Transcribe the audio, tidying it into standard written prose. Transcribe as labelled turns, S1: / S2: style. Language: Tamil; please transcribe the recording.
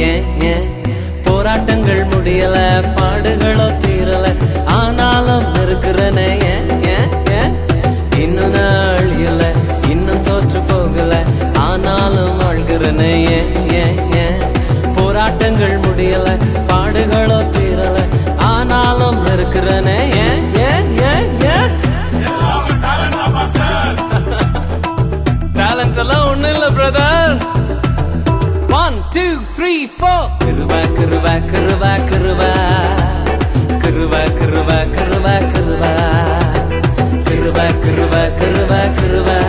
S1: ஏன் ஏன் போராட்டங்கள் முடியல, பாடுகளோ தீரல, ஆனாலும் இருக்கிறனே ஏன் ஏன் ஏன் இன்னும் நாள் இல்ல, இன்னும் தோற்று போகல, ஆனாலும் வாழ்கிறனே ஏன் ஏன் ஏன் போராட்டங்கள் முடியல, பாடுகளோ தீரல, ஆனாலும் இருக்கிறனே ஏன் ஏன் ஏன் ஏன் டேலண்ட் எல்லாம் ஒண்ணு இல்ல பிரதர். 1 2 3 4 கிருபா கிருபா கிருபா கிருபா கிருபா கிருபா கிருபா கிருபா கிருபா கிருபா கிருபா கிருபா